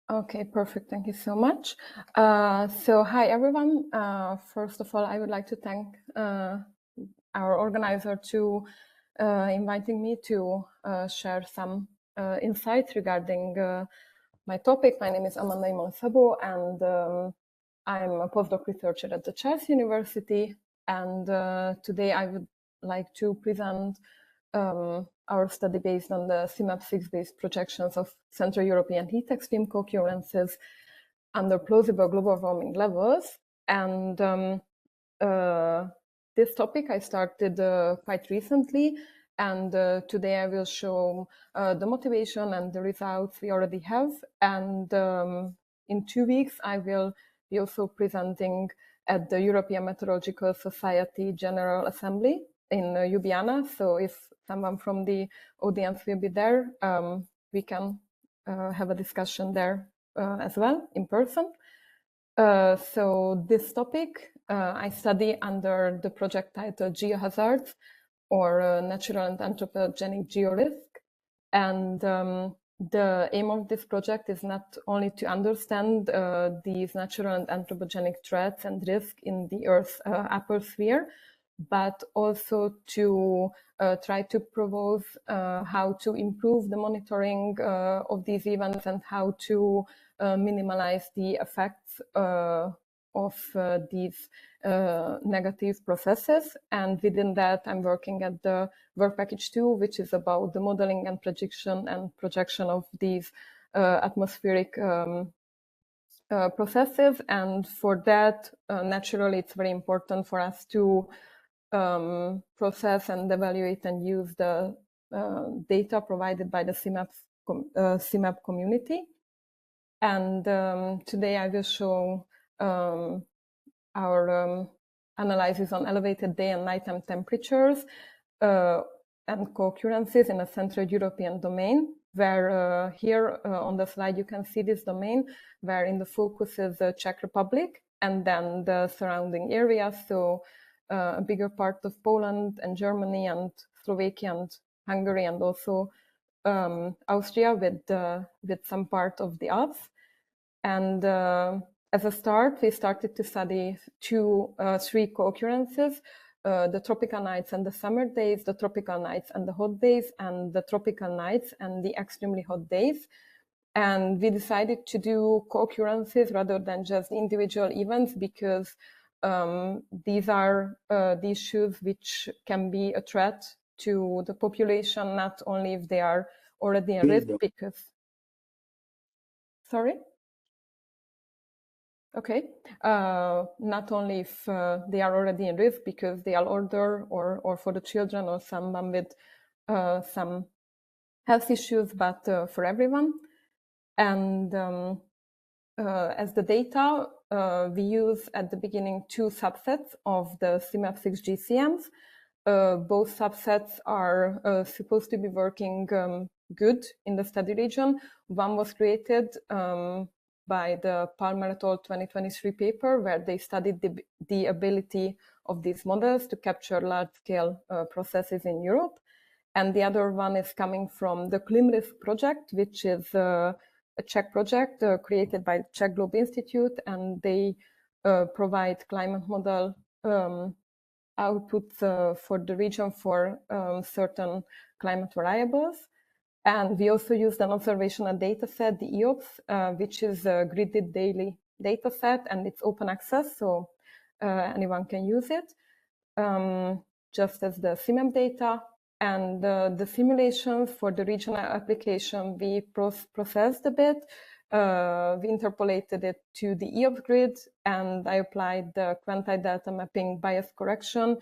Okay, perfect. Thank you so much. So hi, everyone. First of all, I would like to thank our organizer to inviting me to share some insights regarding my topic. My name is Imola Szabó, and I'm a postdoc researcher at the Charles University. And today I would like to present our study based on the CMIP 6-based projections of Central European heat extreme co-occurrences under plausible global warming levels. And this topic I started quite recently, and today I will show the motivation and the results we already have. And in 2 weeks, I will be also presenting at the European Meteorological Society General Assembly in Ljubljana. So if someone from the audience will be there, we can have a discussion there as well in person. So this topic I study under the project title Geohazards, or Natural and Anthropogenic Georisk. And the aim of this project is not only to understand these natural and anthropogenic threats and risks in the Earth's upper sphere, but also to try to propose how to improve the monitoring of these events and how to minimize the effects of these negative processes. And within that, I'm working at the work package 2, which is about the modeling and prediction and projection of these atmospheric processes. And for that, naturally, it's very important for us to process and evaluate and use the data provided by the CMIP community. And today I will show our analysis on elevated day and nighttime temperatures and co-occurrences in a Central European domain, where here on the slide you can see this domain, where in the focus is the Czech Republic and then the surrounding areas, so a bigger part of Poland and Germany and Slovakia and Hungary, and also Austria with some part of the Alps. And as a start, we started to study three co-occurrences, the tropical nights and the summer days, the tropical nights and the hot days, and the tropical nights and the extremely hot days. And we decided to do co-occurrences rather than just individual events, because these are the issues which can be a threat to the population, not only if they are already in risk, because... Sorry? Okay, not only if they are already in risk because they are older, or for the children or someone with some health issues, but for everyone. And as the data, we use at the beginning two subsets of the CMIP 6 GCMs. Both subsets are supposed to be working good in the study region. One was created by the Palmer et al. 2023 paper, where they studied the ability of these models to capture large-scale processes in Europe. And the other one is coming from the ClimRisk project, which is a Czech project created by the Czech Globe Institute, and they provide climate model outputs for the region for certain climate variables. And we also used an observational data set, the EOPS, which is a gridded daily data set, and it's open access, so anyone can use it, just as the CMIP data. And the simulations for the regional application, we processed a bit. We interpolated it to the EOPS grid, and I applied the quanti-delta mapping bias correction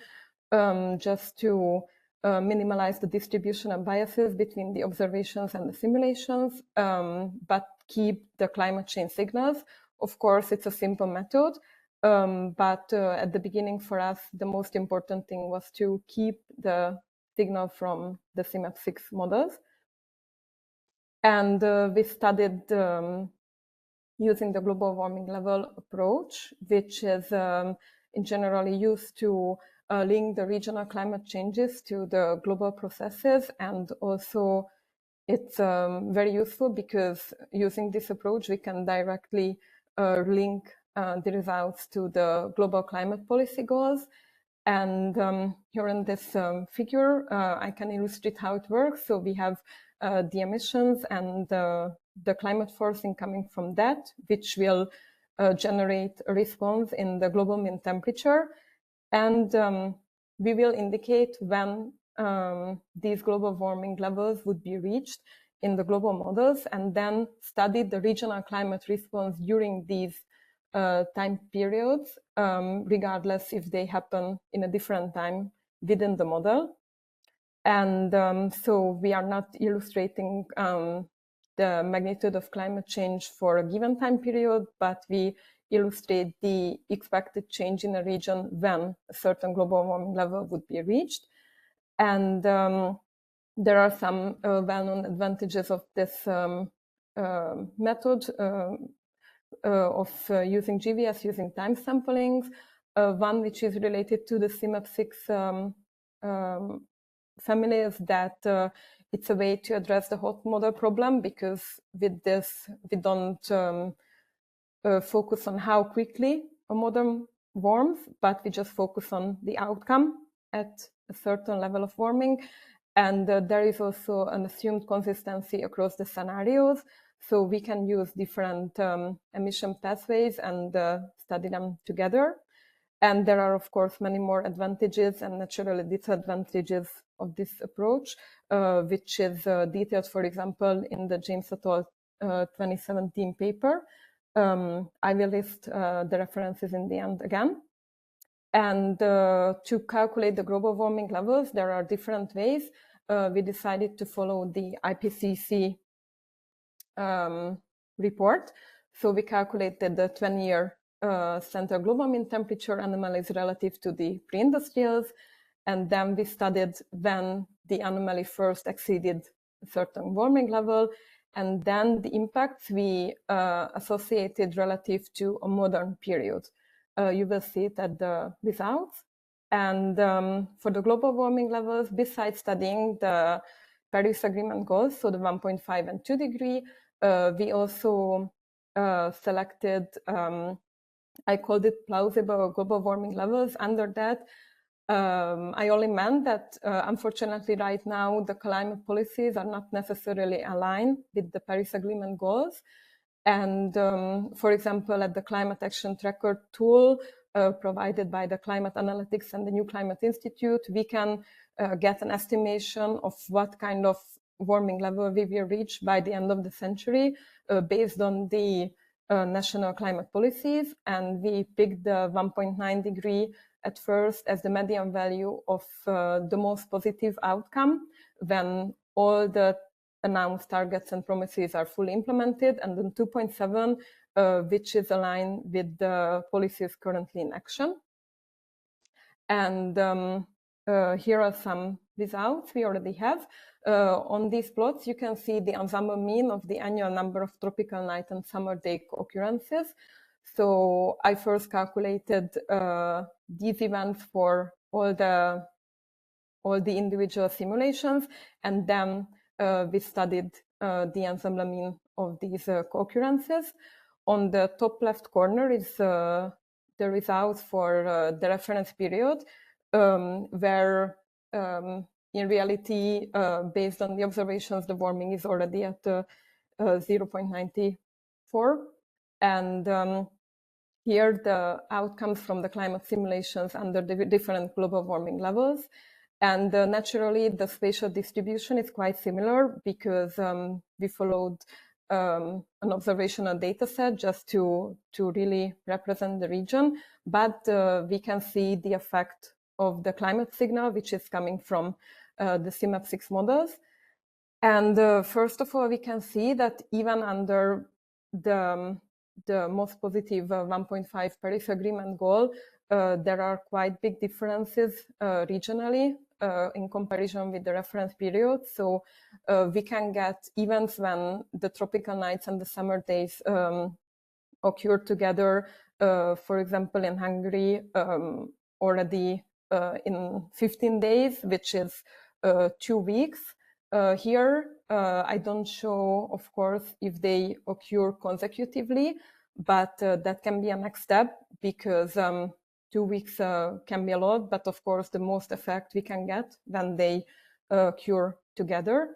just to minimize the distribution of biases between the observations and the simulations, but keep the climate change signals. Of course, it's a simple method, but at the beginning for us, the most important thing was to keep the signal from the CMIP 6 models. And we studied using the global warming level approach, which is in generally used to link the regional climate changes to the global processes, and also it's very useful because using this approach, we can directly link the results to the global climate policy goals. And here in this figure, I can illustrate how it works. So we have the emissions and the climate forcing coming from that, which will generate a response in the global mean temperature. And we will indicate when these global warming levels would be reached in the global models, and then study the regional climate response during these time periods, regardless if they happen in a different time within the model. And so we are not illustrating the magnitude of climate change for a given time period, but we illustrate the expected change in a region when a certain global warming level would be reached. And there are some well-known advantages of this method of using GVS, using time samplings. One which is related to the CMIP 6 family is that it's a way to address the hot model problem, because with this we don't focus on how quickly a model warms, but we just focus on the outcome at a certain level of warming. And there is also an assumed consistency across the scenarios. So we can use different emission pathways and study them together. And there are, of course, many more advantages and naturally disadvantages of this approach, which is detailed, for example, in the James et al. 2017 paper. I will list the references in the end again. And to calculate the global warming levels, there are different ways. We decided to follow the IPCC report. So we calculated the 20-year center global mean temperature anomalies relative to the pre-industrials. And then we studied when the anomaly first exceeded a certain warming level, and then the impacts we associated relative to a modern period. You will see it at the results. And for the global warming levels, besides studying the Paris Agreement goals, so the 1.5 and 2 degree, we also selected, I called it plausible global warming levels. Under that, I only meant that unfortunately right now the climate policies are not necessarily aligned with the Paris Agreement goals. And for example, at the Climate Action Tracker tool provided by the Climate Analytics and the New Climate Institute, we can get an estimation of what kind of warming level we will reach by the end of the century based on the national climate policies. And we picked the 1.9 degree at first as the median value of the most positive outcome when all the announced targets and promises are fully implemented, and then 2.7, which is aligned with the policies currently in action. And here are some results we already have. On these plots, you can see the ensemble mean of the annual number of tropical night and summer day occurrences. So I first calculated these events for all the individual simulations, and then we studied the ensemble mean of these co-occurrences. On the top left corner is the results for the reference period, where in reality, based on the observations, the warming is already at 0.94. And here the outcomes from the climate simulations under the different global warming levels. And naturally, the spatial distribution is quite similar because we followed an observational data set just to really represent the region. But we can see the effect of the climate signal, which is coming from the CMIP 6 models. And first of all, we can see that even under the most positive 1.5 Paris Agreement goal, there are quite big differences regionally in comparison with the reference period. So we can get events when the tropical nights and the summer days occur together, for example, in Hungary, already in 15 days, which is 2 weeks. Here, I don't show, of course, if they occur consecutively, but that can be a next step, because 2 weeks can be a lot, but of course the most effect we can get when they occur together.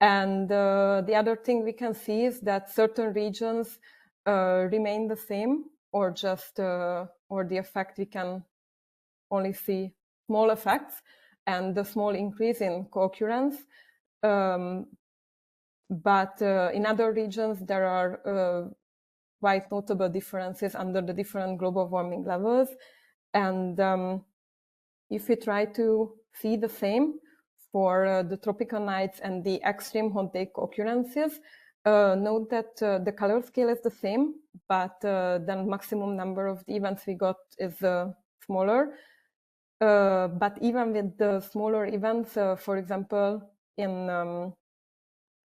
And the other thing we can see is that certain regions remain the same, or just or the effect, we can only see small effects and the small increase in co-occurrence. But in other regions, there are quite notable differences under the different global warming levels. And if we try to see the same for the tropical nights and the extreme hot day co-occurrences, note that the color scale is the same, but then maximum number of the events we got is smaller. But even with the smaller events, for example, in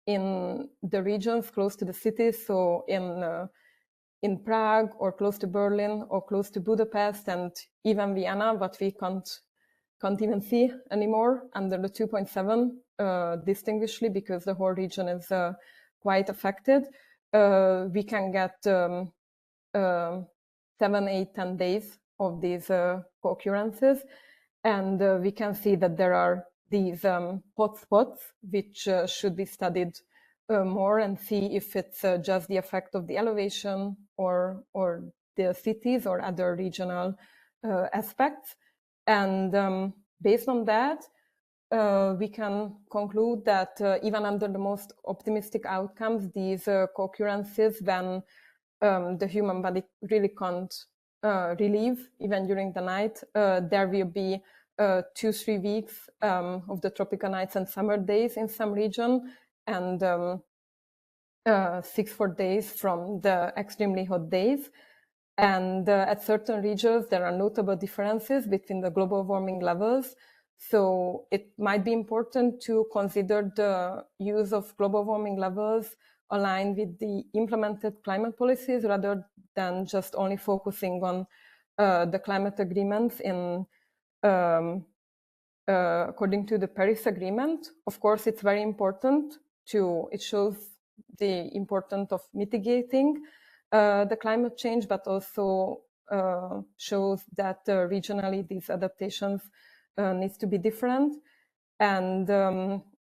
the regions close to the cities, so in Prague or close to Berlin or close to Budapest and even Vienna, but we can't even see anymore under the 2.7 distinguishedly, because the whole region is quite affected. We can get 7, 8, 10 days of these co-occurrences, and we can see that there are these hotspots which should be studied more, and see if it's just the effect of the elevation or the cities or other regional aspects. And based on that, we can conclude that even under the most optimistic outcomes, these co-occurrences, when the human body really can't relieve, even during the night, there will be 2-3 weeks of the tropical nights and summer days in some region, and 6-4 days from the extremely hot days. And at certain regions, there are notable differences between the global warming levels. So it might be important to consider the use of global warming levels aligned with the implemented climate policies, rather than just only focusing on the climate agreements in according to the Paris Agreement. Of course, it's very important it shows the importance of mitigating the climate change, but also shows that regionally these adaptations needs to be different. And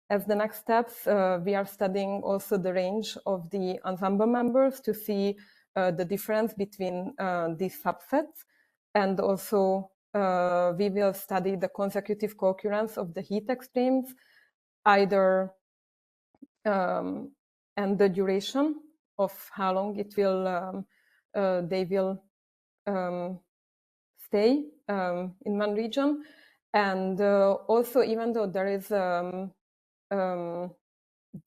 as the next steps, we are studying also the range of the ensemble members to see the difference between these subsets. And also we will study the consecutive co-occurrence of the heat extremes, either and the duration of how long it will they will stay in one region. And also, even though there is the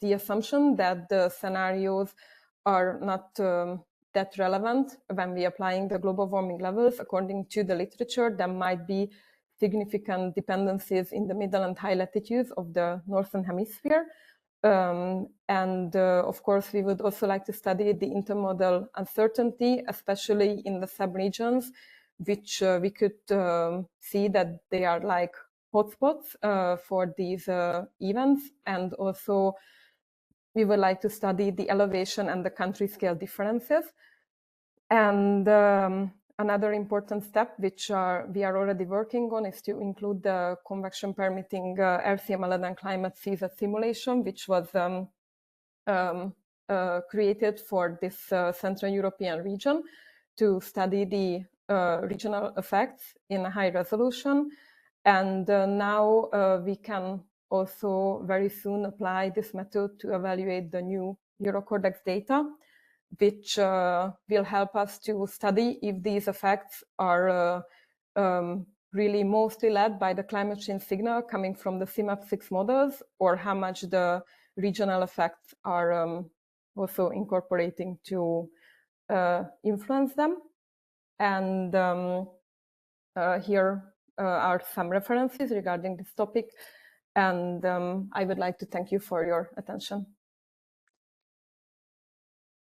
assumption that the scenarios are not that relevant when we are applying the global warming levels, according to the literature, there might be significant dependencies in the middle and high latitudes of the northern hemisphere. And of course, we would also like to study the intermodal uncertainty, especially in the subregions, which we could see that they are like hotspots for these events. And also, we would like to study the elevation and the country scale differences. And another important step, which we are already working on, is to include the convection permitting RCML and climate season simulation, which was created for this Central European region to study the regional effects in a high resolution. And now we can also very soon apply this method to evaluate the new Eurocordex data, which will help us to study if these effects are really mostly led by the climate change signal coming from the CMIP 6 models, or how much the regional effects are also incorporating to influence them. And here are some references regarding this topic. And I would like to thank you for your attention.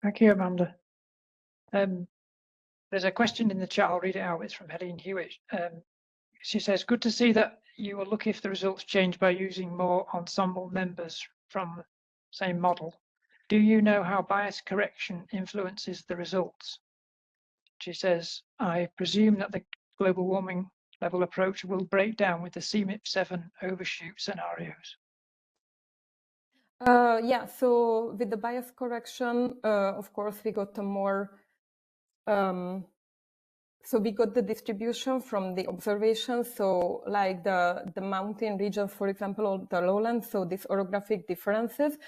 Thank you, Amanda. There's a question in the chat. I'll read it out. It's from Helene Hewitt. She says, good to see that you will look if the results change by using more ensemble members from same model. Do you know how bias correction influences the results? She says, I presume that the global warming level approach will break down with the CMIP 7 overshoot scenarios. Yeah, so with the bias correction, of course, we got a more, so we got the distribution from the observations. So like the mountain regions, for example, or the lowlands, so these orographic differences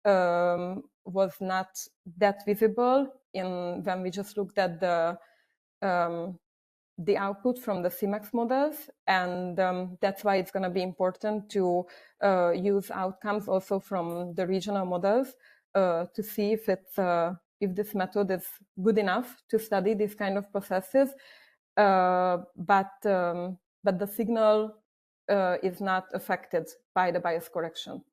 was not that visible when we just looked at the output from the CMAX models, and that's why it's going to be important to use outcomes also from the regional models to see if this method is good enough to study these kind of processes, but the signal is not affected by the bias correction.